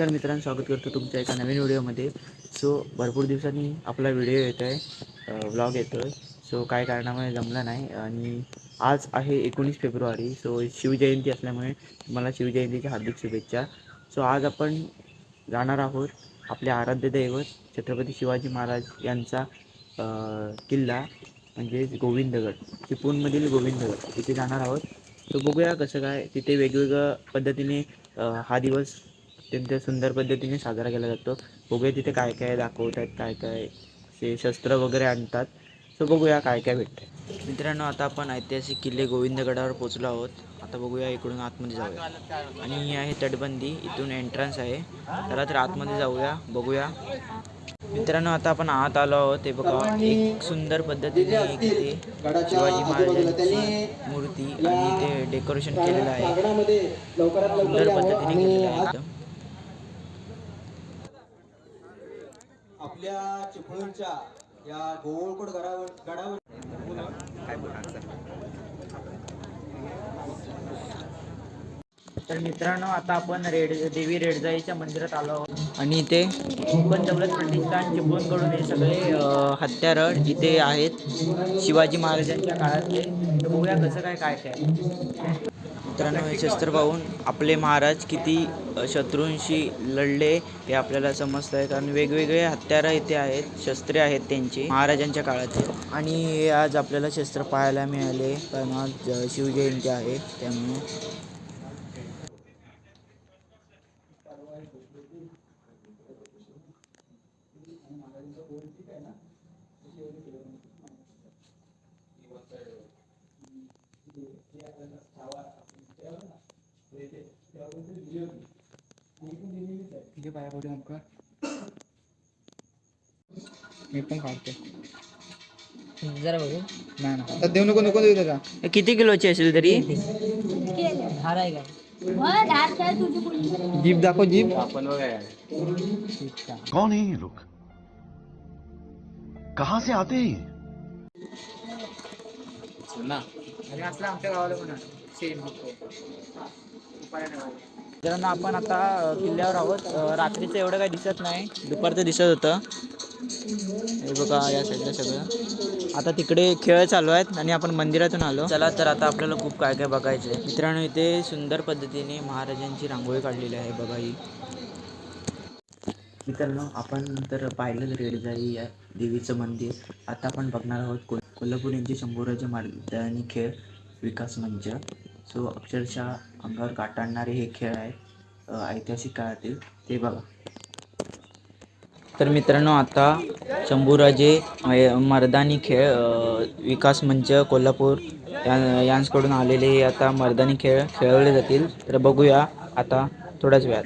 नमस्कार मित्रांनो, स्वागत करतो तुमच्या एका नवीन व्हिडिओमध्ये. सो भरपूर दिवसांनी आपला व्हिडिओ येतो आहे, व्लॉग येतो आहे. सो काय कारणामुळे जमला नाही आणि आज आहे 19 फेब्रुवारी. सो शिवजयंती असल्यामुळे मला शिवजयंतीच्या हार्दिक शुभेच्छा. सो आज आपण जाणार आहोत आपले आराध्य दैवत छत्रपती शिवाजी महाराज यांचा किल्ला म्हणजेच गोविंदगड, चिपळूणमधील गोविंदगड तिथे जाणार आहोत. तो बघूया कसं काय तिथे वेगवेगळ्या पद्धतीने हा दिवस अत्यंत सुंदर पद्धतीने साजरा केला जातो. बघूया तिथे काय काय दाखवतात, काय काय असे शस्त्र वगैरे आणतात. सो बघूया काय काय भेटतं. मित्रांनो, आता आपण ऐतिहासिक किल्ले गोविंदगडावर पोचलो आहोत. आता बघूया इकडून आतमध्ये जाऊया. आणि ही आहे तटबंदी, इथून एंट्रन्स आहे. चला तर आतमध्ये जाऊया, बघूया. मित्रांनो, आता आपण आत आलो आहोत. ते बघा, एक सुंदर पद्धतीने इथे शिवाजी महाराजांची मूर्ती आणि ते डेकोरेशन केलेलं आहे. सुंदर पद्धतीने केलेलं आहे एकदम. आपल्या चिपळूणच्या या गोवळकोट गडावर तर मित्रांनो, आता आपण देवी रेडजाईच्या मंदिरात आलो आहोत आणि इथे कोकण दौलत प्रतिष्ठान चिपळूणकडून हे सगळे हत्यारं इथे आहेत शिवाजी महाराजांच्या काळातले. तर बघूया कसं काय काय काय. मित्रांनो, हे शस्त्र पाहून आपले महाराज किती शत्रूंशी लढले हे आपल्याला समजतं आहे, कारण वेगवेगळे हत्यारं इथे आहेत, शस्त्रे आहेत त्यांची महाराजांच्या काळाचे. आणि हे आज आपल्याला शस्त्र पाहायला मिळाले, कारण आज शिवजयंती आहे त्यामुळे. मी पण काढते जरा बघू. नाही ना, आता देऊ नको नको देऊ त्याचा. किती किलोची असेल तरी? जीप दाखव, जीप. कौन है ये लोग? कहां से आते हैं? आणि असलं आमच्या गावाला पण मित्रांनो, आपण आता किल्ल्यावर आहोत. रात्रीचं एवढं काही दिसत नाही, दुपारचं दिसत होतं. हे बघा, या साईडला सगळं. आता तिकडे खेळ चालू आहेत आणि आपण मंदिरातून आलो. चला तर आता आपल्याला खूप काय काय बघायचं आहे. मित्रांनो, इथे सुंदर पद्धतीने महाराजांची रांगोळी काढलेली आहे बघा ही. मित्रांनो, आपण तर पाहिलं रेडजाई या देवीचं मंदिर. आता आपण बघणार आहोत कोल्हापूर यांचे शंभूराजे मैदानी खेळ विकास मंच. सो अक्षरशः अंगावर काटा आणणारे हे खेळ आहेत ऐतिहासिक काळातील, ते बघा. तर मित्रांनो, आता शंभूराजे मर्दानी खेळ विकास मंच कोल्हापूर यांकडून आलेले आता मर्दानी खेळ खेळवले जातील. तर बघूया आता थोड्याच वेळात.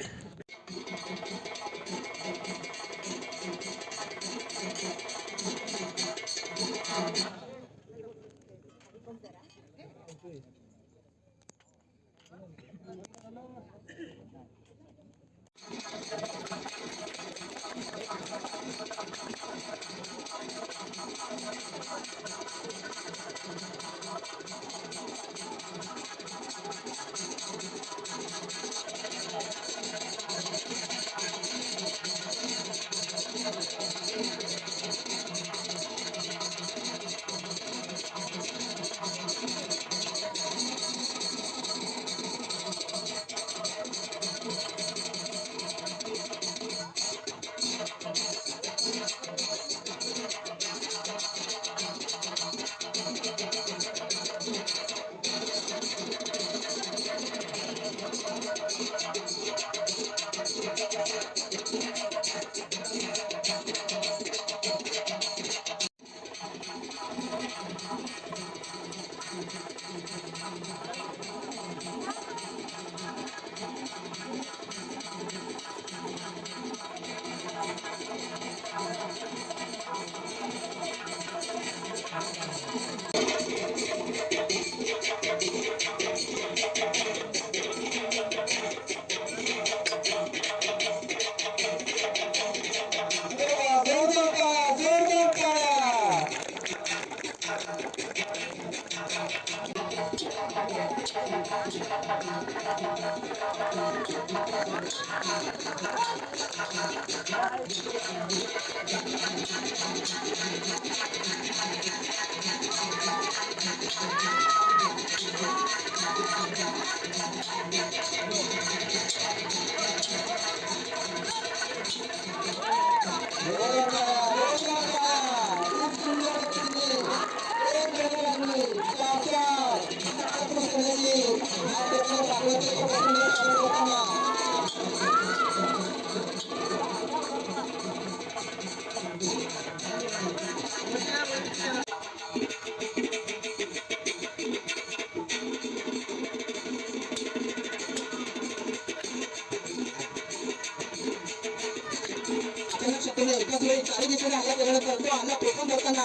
एकाच वेळी चारी दिशेने हल्ला केल्यानंतर तो हल्ला पेटून धरताना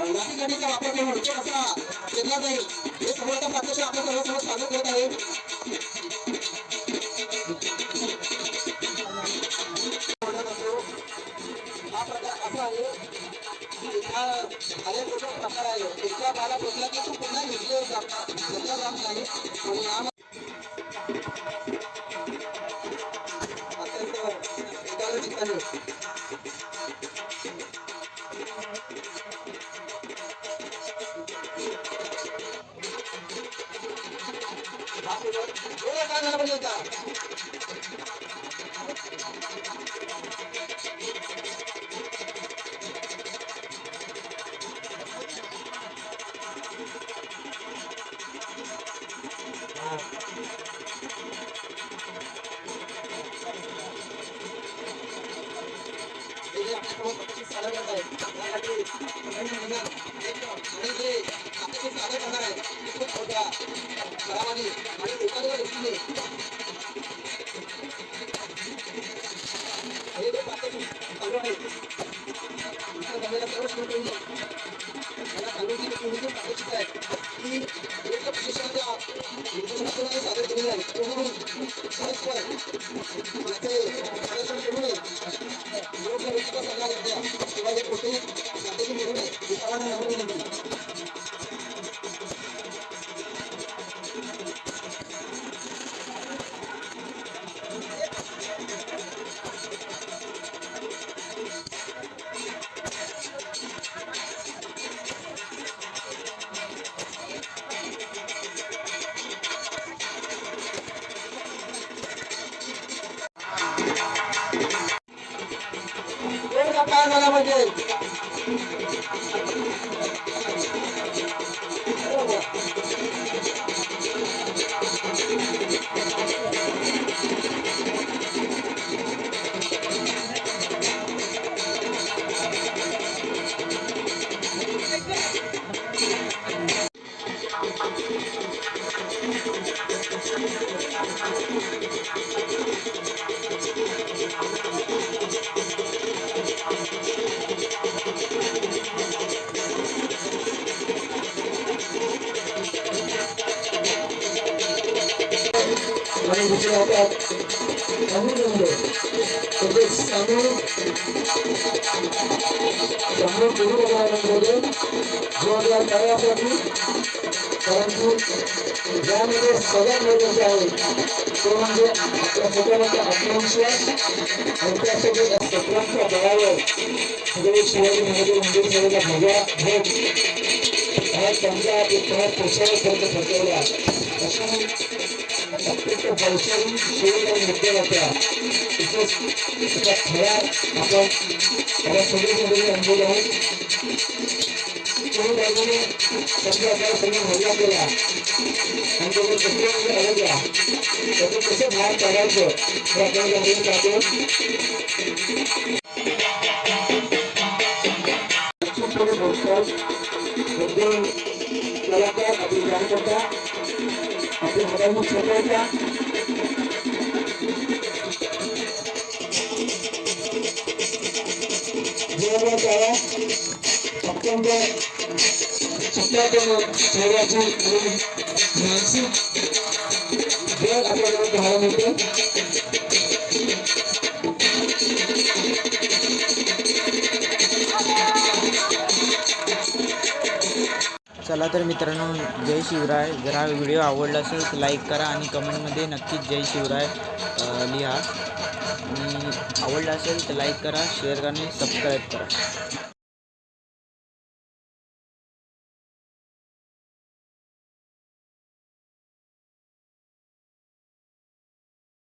लाठीकाठीचा वापर करून तो कसा केला जाईल हे समोर प्रत्यक्ष आपण सर्वांसमोर सादर करत आहे. हा प्रकार असा आहे की हा अनेक प्रकार आहे. एकदा बाला पोचला की तो पुन्हा घेतला जात नाही आणि हा अत्यंत एकाग्र चित्ताने काय झाला म्हणजे आणि दुसरे हातात समोर पूर्व भागामध्ये जोरदार करण्यासाठी परंतु ज्यामध्ये सगळ्यात महत्वाचे आहे तो म्हणजे आपल्या स्वतःचा आत्मविश्वास आणि त्यासाठी सत्रांच्या बळावर सगळे शिवाजी महाराज मंदिर सगळ्याचा भगवा भोग हा त्यांचा इतिहास प्रसार खर्च ठरवला अशा अत्यंत वैचारिक शिवराय मुद्दे होत्या त्याचा खरा आपण या सगळीकडे अनुभव आहोत. काही बाजूने समजा आपल्याला समोर हल्ला केला आणि तो कसं अडकला त्याचं कसं बाहेर काढायचं हे आपण जाणून पाहतो. कलाकार आपली कार्यकर्ता आपल्या हाताने स्वतःच्या जीवनाच्या अत्यंत सत्याग्रह चेहऱ्याची मानसिक वेळ आपल्याकडे पाहायला मिळते. चला चला तर मित्रांनो, जय शिवराय. जर हा व्हिडिओ आवडला असेल तर लाईक करा आणि कमेंटमध्ये नक्कीच जय शिवराय लिहा. आणि आवडला असेल तर लाईक करा, शेअर करा आणि सबस्क्राईब करा.